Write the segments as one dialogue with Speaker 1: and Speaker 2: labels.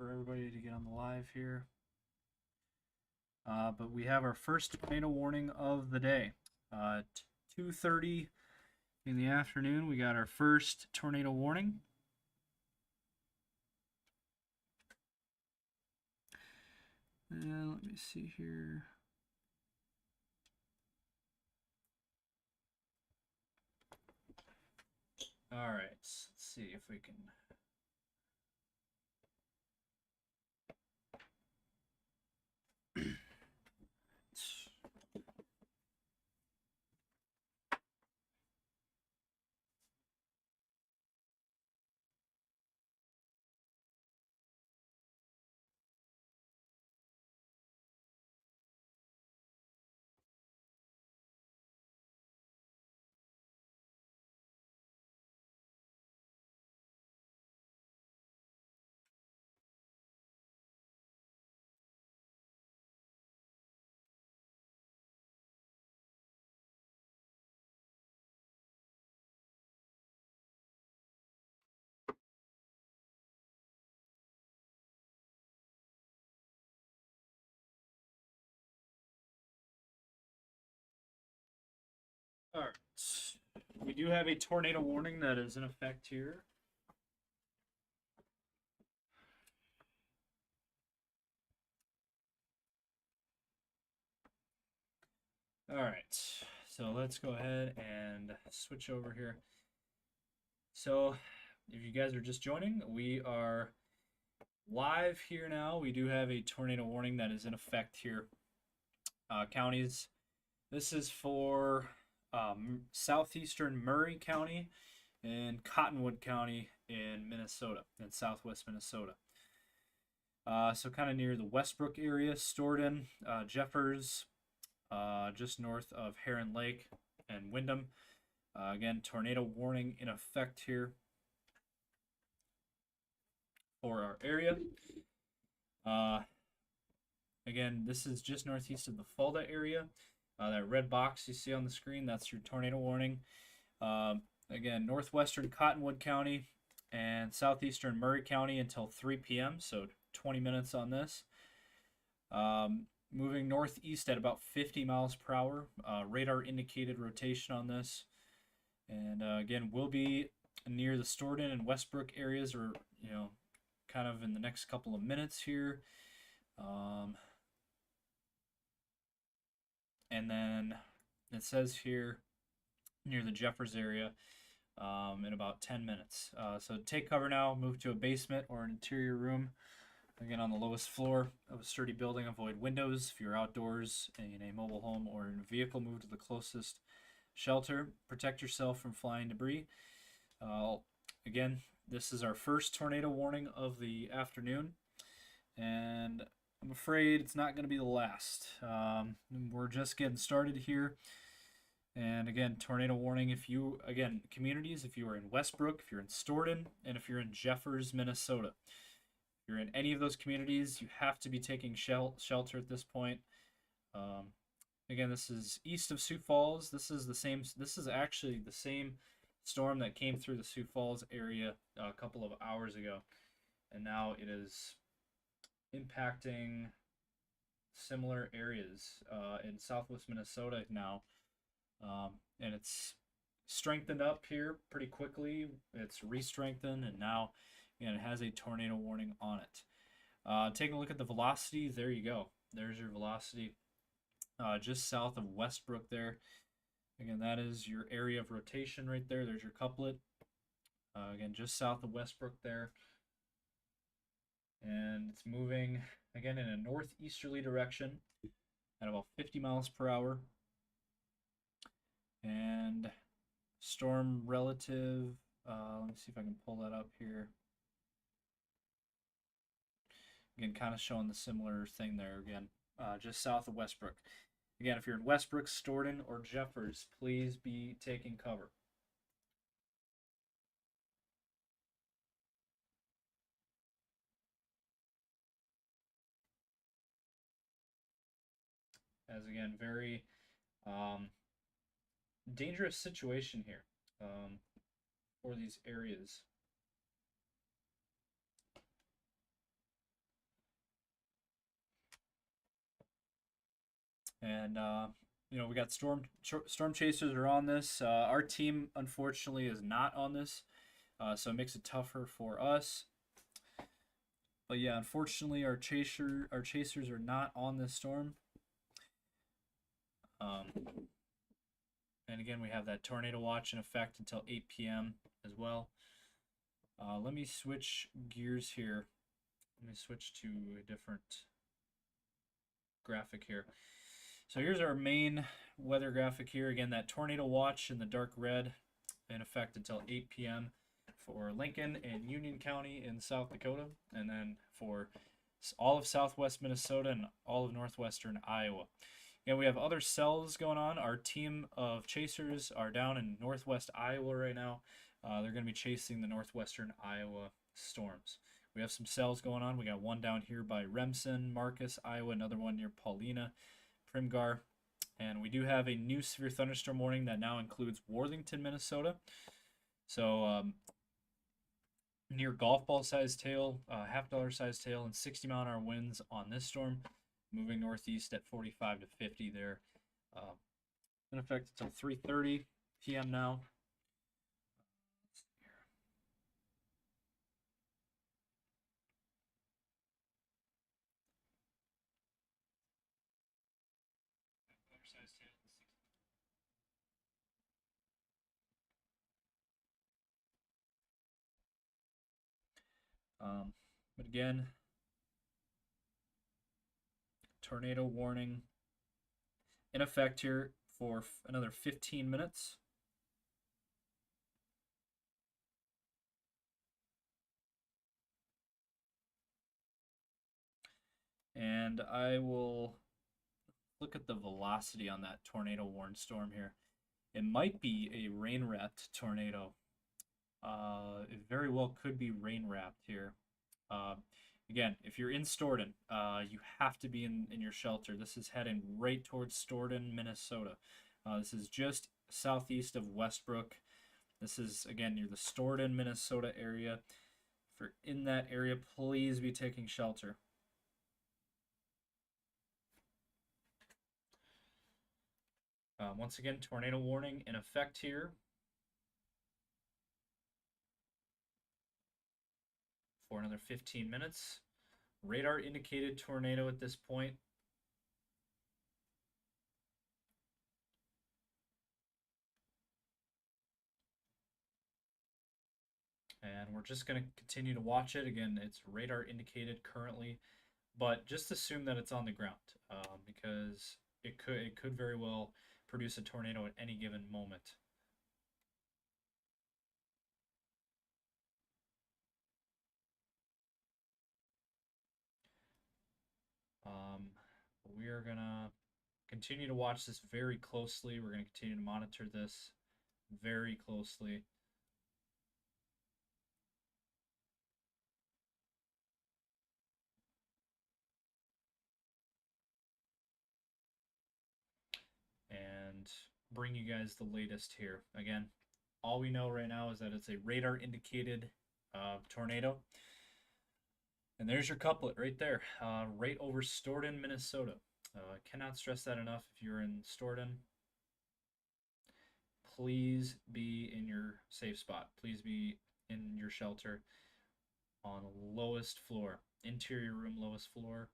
Speaker 1: for everybody to get on the live here. But we have our first tornado warning of the day. At 2:30 in the afternoon, we got our first tornado warning. And let me see here. All right, let's see if we can. All right, we do have a tornado warning that is in effect here. All right, so let's go ahead and switch over here. So, if you guys are just joining, we are live here now. We do have a tornado warning that is in effect here. Counties. This is for southeastern Murray County and Cottonwood County in Minnesota, in southwest Minnesota. So kind of near the Westbrook area, Stoughton, Jeffers, just north of Heron Lake and Windham. Again, tornado warning in effect here for our area. Again, this is just northeast of the Fulda area. That red box you see on the screen, that's your tornado warning. Again, northwestern Cottonwood County and southeastern Murray County until 3 p.m., so 20 minutes on this. Moving northeast at about 50 miles per hour. Radar indicated rotation on this. And again, we'll be near the Stoughton and Westbrook areas, or, kind of in the next couple of minutes here. And then it says here near the Jeffers area in about 10 minutes. So take cover now, move to a basement or an interior room. Again, on the lowest floor of a sturdy building, avoid windows. If you're outdoors in a mobile home or in a vehicle, move to the closest shelter. Protect yourself from flying debris. Again, this is our first tornado warning of the afternoon, and I'm afraid it's not going to be the last. We're just getting started here. And again, tornado warning communities, if you are in Westbrook, if you're in Stoughton, and if you're in Jeffers, Minnesota. If you're in any of those communities, you have to be taking shelter at this point. Again, this is east of Sioux Falls. This is actually the same storm that came through the Sioux Falls area a couple of hours ago. And now it is impacting similar areas in southwest Minnesota now. And it's strengthened up here pretty quickly. It's re-strengthened, and now it has a tornado warning on it. Taking a look at the velocity, there you go. There's your velocity. Just south of Westbrook there. Again, that is your area of rotation right there. There's your couplet. Again, just south of Westbrook there. And it's moving, again, in a northeasterly direction at about 50 miles per hour. And storm relative, let me see if I can pull that up here. Again, kind of showing the similar thing there again, just south of Westbrook. Again, if you're in Westbrook, Stoughton, or Jeffers, please be taking cover. As again, very dangerous situation here for these areas. And we got storm chasers are on this. Our team unfortunately is not on this, so it makes it tougher for us. But yeah, unfortunately, our chasers are not on this storm. And again, we have that tornado watch in effect until 8 p.m. as well. Let me switch gears here. Let me switch to a different graphic here. So here's our main weather graphic here. Again, that tornado watch in the dark red in effect until 8 p.m. for Lincoln and Union County in South Dakota, and then for all of southwest Minnesota and all of northwestern Iowa. And we have other cells going on. Our team of chasers are down in northwest Iowa right now. They're going to be chasing the northwestern Iowa storms. We have some cells going on. We got one down here by Remsen, Marcus, Iowa, another one near Paulina, Primgar. And we do have a new severe thunderstorm warning that now includes Worthington, Minnesota. So near golf ball sized tail, $half sized tail, and 60-mile-an-hour winds on this storm, moving northeast at 45 to 50 there. In effect until 3:30 p.m. now. But again, tornado warning in effect here for another 15 minutes. And I will look at the velocity on that tornado warned storm here. It might be a rain wrapped tornado. It very well could be rain wrapped here. Again, if you're in Stoughton, you have to be in your shelter. This is heading right towards Stoughton, Minnesota. This is just southeast of Westbrook. This is, again, near the Stoughton, Minnesota area. If you're in that area, please be taking shelter. Once again, tornado warning in effect here for another 15 minutes. Radar indicated tornado at this point. And we're just going to continue to watch it. Again, it's radar indicated currently, but just assume that it's on the ground because it could very well produce a tornado at any given moment. We are going to continue to watch this very closely. We're going to continue to monitor this very closely. And bring you guys the latest here. Again, all we know right now is that it's a radar indicated tornado. And there's your couplet right there, right over Stoughton, Minnesota. Cannot stress that enough. If you're in Stoughton, please be in your safe spot. Please be in your shelter on lowest floor, interior room, lowest floor.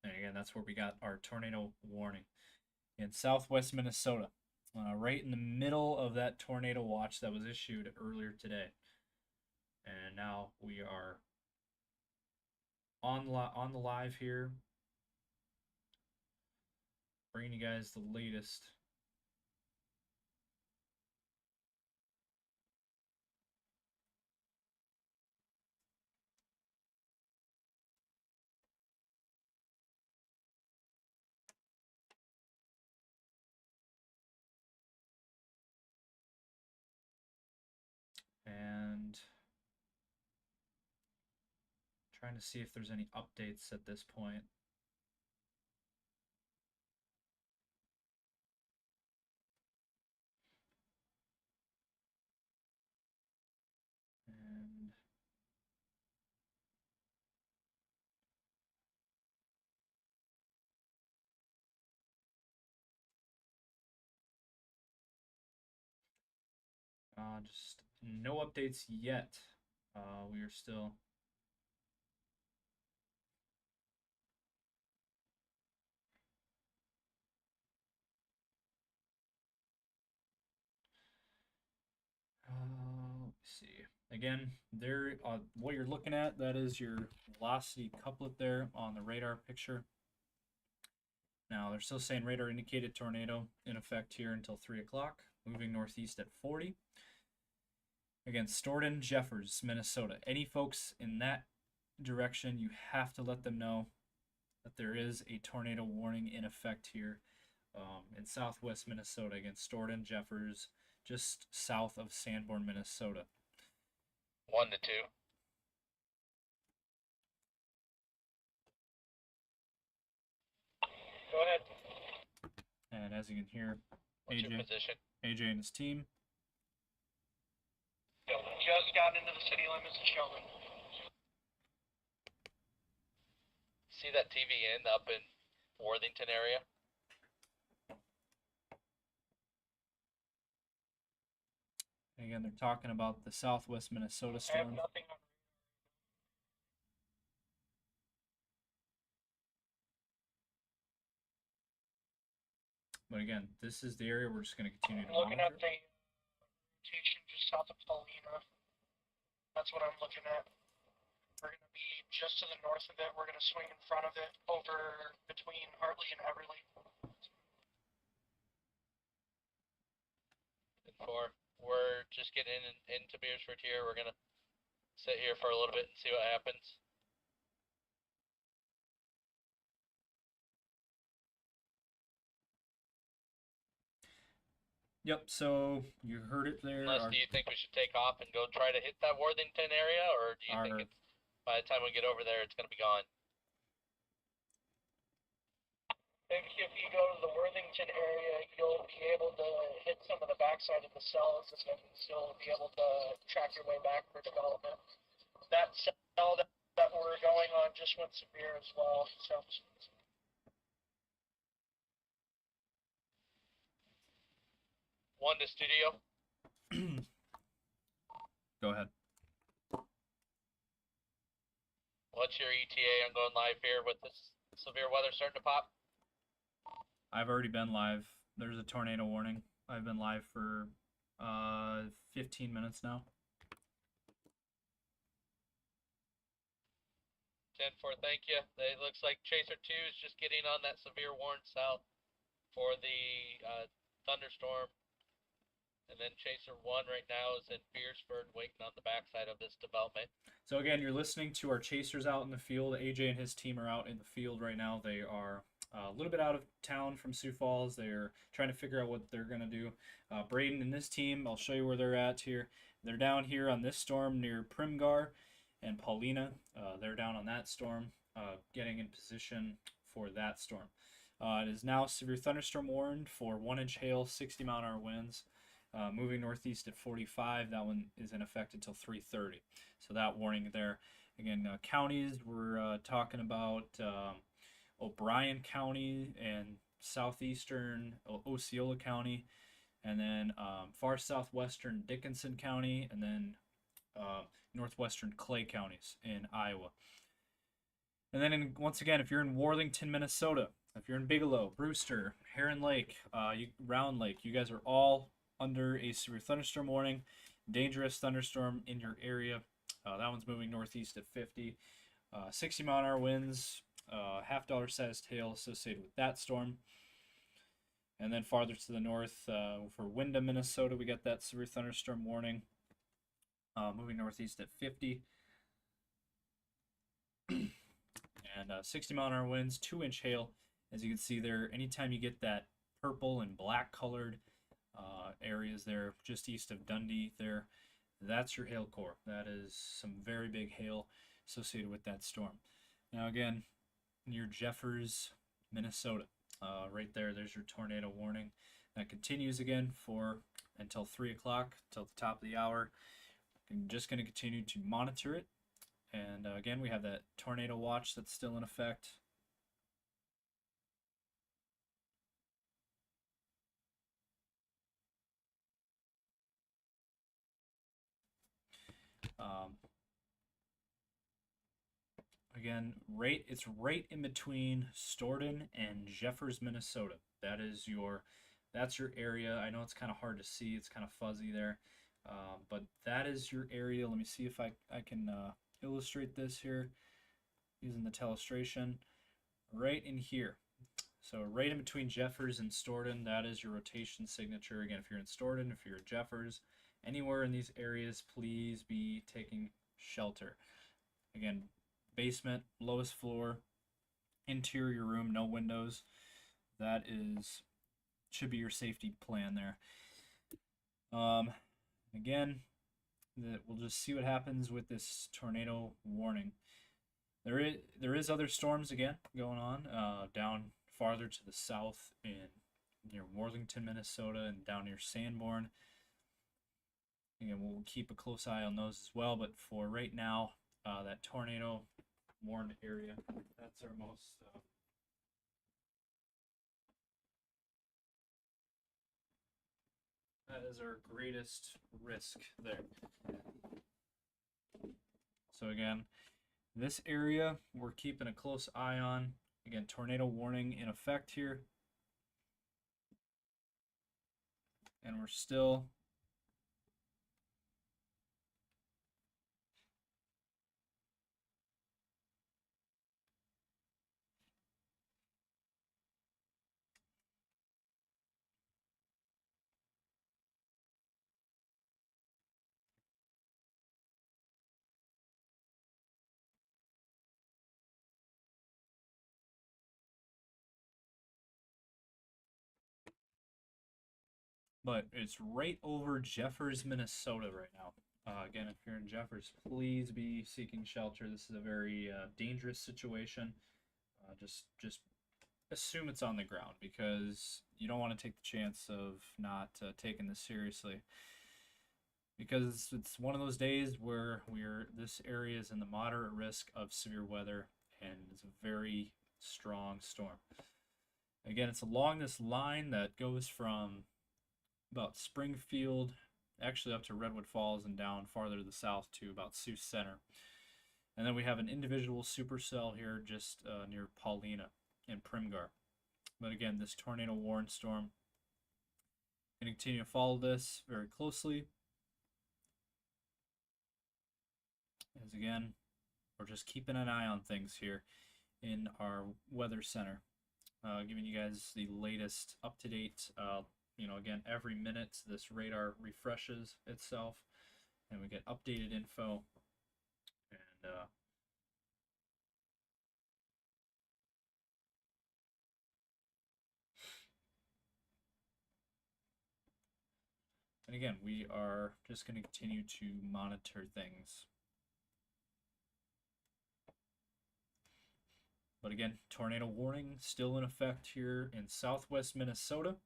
Speaker 1: And again, that's where we got our tornado warning in southwest Minnesota, right in the middle of that tornado watch that was issued earlier today. And now we are on the live here, bringing you guys the latest. And trying to see if there's any updates at this point. And Just no updates yet. We are still. Let's see. Again, there. What you're looking at, that is your velocity couplet there on the radar picture. Now they're still saying radar indicated tornado in effect here until 3 o'clock, moving northeast at 40. Again, Stoughton, Jeffers, Minnesota. Any folks in that direction, you have to let them know that there is a tornado warning in effect here in southwest Minnesota. Again, Stoughton, Jeffers, just south of Sanborn, Minnesota.
Speaker 2: 1 to 2. Go ahead.
Speaker 1: And as you can hear,
Speaker 2: What's your position?
Speaker 1: AJ and his team.
Speaker 2: Just got into the city limits of Sheldon. See that TVN up in Worthington area?
Speaker 1: Again, they're talking about the southwest Minnesota storm.
Speaker 2: I have nothing on.
Speaker 1: But again, this is the area we're just going to continue to
Speaker 2: Looking
Speaker 1: monitor.
Speaker 2: at the rotation just south of Paulina. That's what I'm looking at. We're going to be just to the north of it. We're going to swing in front of it over between Hartley and Everly. 4. We're just getting into Beersford here. We're going to sit here for a little bit and see what happens.
Speaker 1: Yep, so you heard it there.
Speaker 2: Unless, do you think we should take off and go try to hit that Worthington area, or do you think it's, by the time we get over there, it's going to be gone? If you go to the Worthington area, you'll be able to hit some of the backside of the cells and then still be able to track your way back for development. That cell that we're going on just went severe as well, so. One to studio.
Speaker 1: Go ahead.
Speaker 2: What's your ETA on going live here with this severe weather starting to pop?
Speaker 1: I've already been live. There's a tornado warning. I've been live for 15 minutes now.
Speaker 2: 10-4, thank you. It looks like Chaser 2 is just getting on that severe warning south for the thunderstorm. And then Chaser 1 right now is in Beersford waiting on the backside of this development.
Speaker 1: So again, you're listening to our chasers out in the field. AJ and his team are out in the field right now. They are a little bit out of town from Sioux Falls. They're trying to figure out what they're going to do. Braden and his team, I'll show you where they're at here. They're down here on this storm near Primgar and Paulina. They're down on that storm, getting in position for that storm. It is now severe thunderstorm warned for 1-inch hail, 60-mile-an-hour winds. Moving northeast at 45. That one is in effect until 3:30. So that warning there. Again, counties, we're talking about O'Brien County and southeastern Osceola County, and then far southwestern Dickinson County, and then northwestern Clay counties in Iowa. And then once again, if you're in Worthington, Minnesota, if you're in Bigelow, Brewster, Heron Lake, Round Lake, you guys are all under a severe thunderstorm warning. Dangerous thunderstorm in your area. That one's moving northeast at 50. 60-mile-an-hour winds, $50 sized hail associated with that storm. And then farther to the north, for Windham, Minnesota, we got that severe thunderstorm warning. Moving northeast at 50. And 60-mile-an-hour winds, 2-inch hail. As you can see there, anytime you get that purple and black colored areas there just east of Dundee there, that's your hail core. That is some very big hail associated with that storm. Now again, near Jeffers, Minnesota, right there's your tornado warning. That continues again for until 3 o'clock, till the top of the hour. I'm just going to continue to monitor it. And again, we have that tornado watch that's still in effect. Again, it's right in between Stoughton and Jeffers, Minnesota. That's your area. I know it's kind of hard to see. It's kind of fuzzy there, but that is your area. Let me see if I can illustrate this here using the telestration. Right in here. So right in between Jeffers and Stoughton, that is your rotation signature. Again, if you're in Stoughton, if you're at Jeffers, anywhere in these areas, please be taking shelter. Again, basement, lowest floor, interior room, no windows. That should be your safety plan there. Again, we'll just see what happens with this tornado warning. There is other storms again going on down farther to the south near Worthington, Minnesota, and down near Sanborn. Again, we'll keep a close eye on those as well. But for right now, that tornado warned area, that's our most that is our greatest risk there. So again, this area we're keeping a close eye on. Again, tornado warning in effect here. And we're still but it's right over Jeffers, Minnesota right now. Again, if you're in Jeffers, please be seeking shelter. This is a very dangerous situation. Just assume it's on the ground because you don't want to take the chance of not taking this seriously. Because it's one of those days where this area is in the moderate risk of severe weather and it's a very strong storm. Again, it's along this line that goes from about Springfield, actually up to Redwood Falls and down farther to the south to about Sioux Center. And then we have an individual supercell here just near Paulina and Primgar. But again, this tornado warning storm, going to continue to follow this very closely. As again, we're just keeping an eye on things here in our weather center, giving you guys the latest up-to-date. Again, every minute this radar refreshes itself, and we get updated info. And again, we are just going to continue to monitor things. But again, tornado warning still in effect here in southwest Minnesota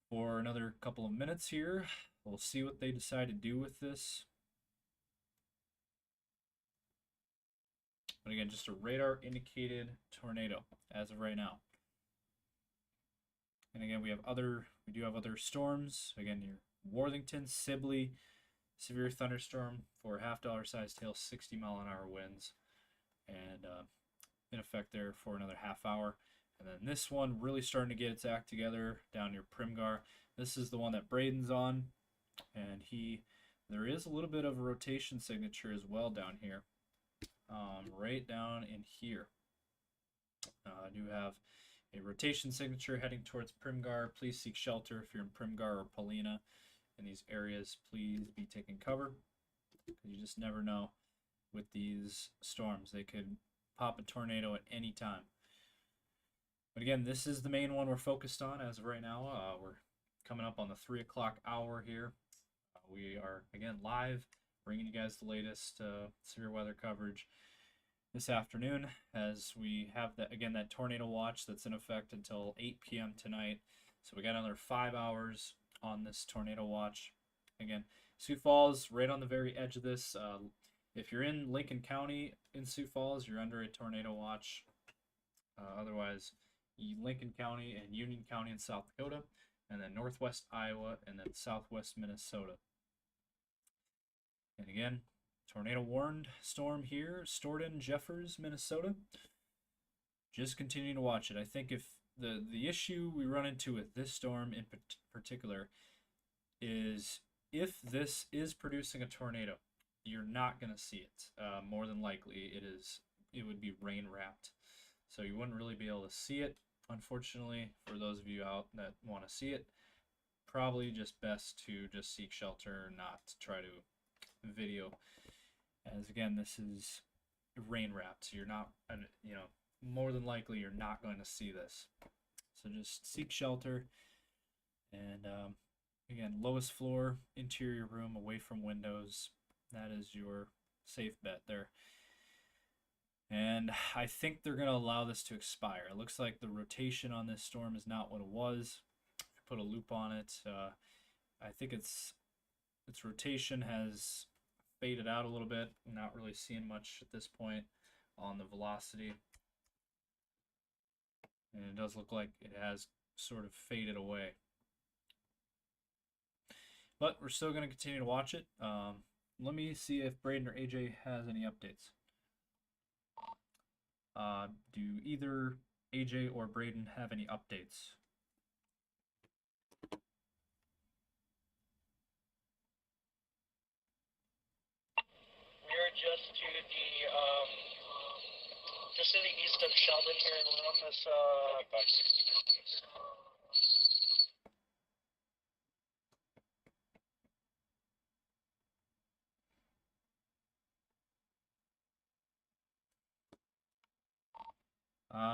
Speaker 1: for another couple of minutes here. We'll see what they decide to do with this. But again, just a radar indicated tornado as of right now. And again, we do have other storms. Again, your Worthington, Sibley, severe thunderstorm for $half sized hail, 60-mile-an-hour winds, and in effect there for another half hour. And then this one really starting to get its act together down near Primgar. This is the one that Braden's on, and there is a little bit of a rotation signature as well down here, right down in here. I do have a rotation signature heading towards Primgar. Please seek shelter if you're in Primgar or Paulina. In these areas, please be taking cover, because you just never know with these storms. They could pop a tornado at any time. But again, this is the main one we're focused on as of right now. We're coming up on the 3 o'clock hour here. We are, again, live, bringing you guys the latest severe weather coverage this afternoon, as we have that tornado watch that's in effect until 8 p.m. tonight. So we got another 5 hours on this tornado watch. Again, Sioux Falls right on the very edge of this. If you're in Lincoln County in Sioux Falls, you're under a tornado watch. Otherwise, Lincoln County and Union County in South Dakota, and then northwest Iowa, and then southwest Minnesota. And again, tornado warned storm here, Stoughton, Jeffers, Minnesota. Just continue to watch it. I think if the issue we run into with this storm in particular is if this is producing a tornado, you're not going to see it. More than likely, it would be rain wrapped, so you wouldn't really be able to see it. Unfortunately, for those of you out that want to see it, probably just best to just seek shelter, not try to video. As again, this is rain wrapped, so you're not, more than likely you're not going to see this. So just seek shelter, and again, lowest floor, interior room, away from windows. That is your safe bet there. And I think they're going to allow this to expire. It looks like the rotation on this storm is not what it was. Put a loop on it. I think its rotation has faded out a little bit. I'm not really seeing much at this point on the velocity. And it does look like it has sort of faded away. But we're still going to continue to watch it. Let me see if Braden or AJ has any updates. Do either AJ or Braden have any updates?
Speaker 2: We're just to the east of Sheldon here, and we're on this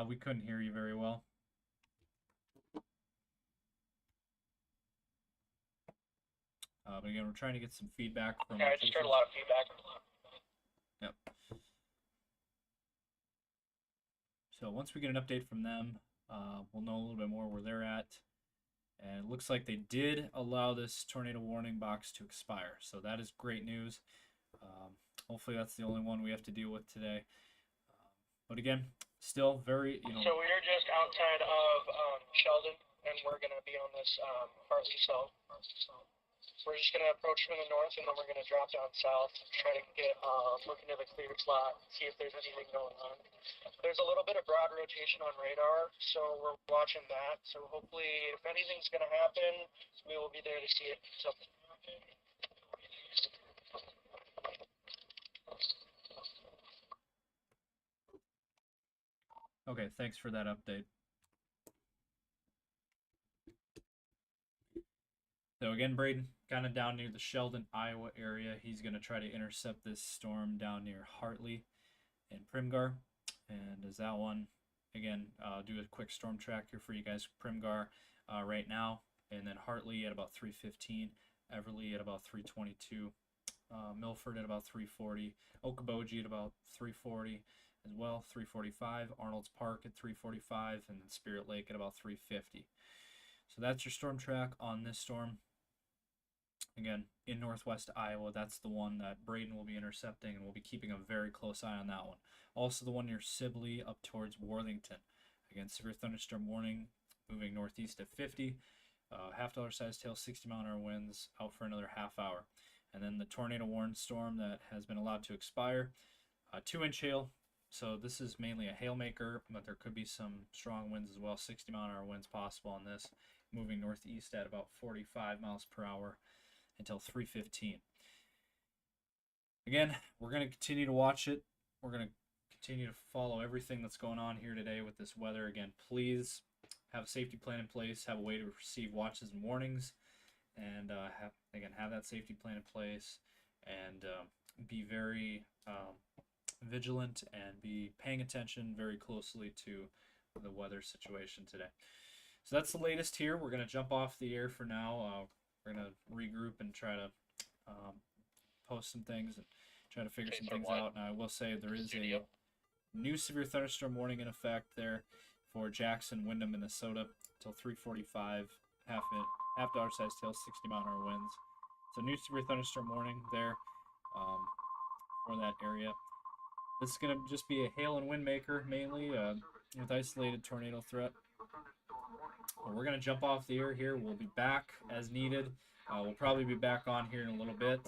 Speaker 1: We couldn't hear you very well. But again, we're trying to get some feedback from.
Speaker 2: Yeah, I just heard a lot of feedback.
Speaker 1: Yep. So once we get an update from them, we'll know a little bit more where they're at. And it looks like they did allow this tornado warning box to expire. So that is great news. Hopefully that's the only one we have to deal with today. But again, still very,
Speaker 2: So we're just outside of Sheldon, and we're going to be on this Hartley South. We're just going to approach from the north, and then we're going to drop down south, try to get look into the cleared slot, see if there's anything going on. There's a little bit of broad rotation on radar, so we're watching that. So hopefully, if anything's going to happen, we will be there to see it. So.
Speaker 1: Okay, thanks for that update. So again, Braden, kind of down near the Sheldon, Iowa area. He's going to try to intercept this storm down near Hartley and Primgar. And as that one, again, do a quick storm track here for you guys. Primgar right now, and then Hartley at about 315, Everly at about 322, Milford at about 340, Okoboji at about 340 as well, 345, Arnold's Park at 345, and then Spirit Lake at about 350. So that's your storm track on this storm. Again, in northwest Iowa, that's the one that Braden will be intercepting, and we'll be keeping a very close eye on that one. Also the one near Sibley up towards Worthington. Again, severe thunderstorm warning, moving northeast at 50. $half size tail, 60-mile-an-hour winds out for another half hour. And then the tornado warned storm that has been allowed to expire. 2-inch hail. So this is mainly a hail maker, but there could be some strong winds as well. 60-mile-an-hour winds possible on this, moving northeast at about 45 miles per hour until 3:15. Again, we're going to continue to watch it. We're going to continue to follow everything that's going on here today with this weather. Again, please have a safety plan in place, have a way to receive watches and warnings, and have that safety plan in place, and be very vigilant and be paying attention very closely to the weather situation today. So that's the latest here. We're going to jump off the air for now. We're going to regroup and try to post some things and try to figure some things out. And I will say there is a new severe thunderstorm warning in effect there for Jackson, Windham, Minnesota until 3:45. $half size tail, 60-mile-an-hour winds. So new severe thunderstorm warning there for that area. This is going to just be a hail and wind maker mainly with isolated tornado threat. We're going to jump off the air here. We'll be back as needed. We'll probably be back on here in a little bit.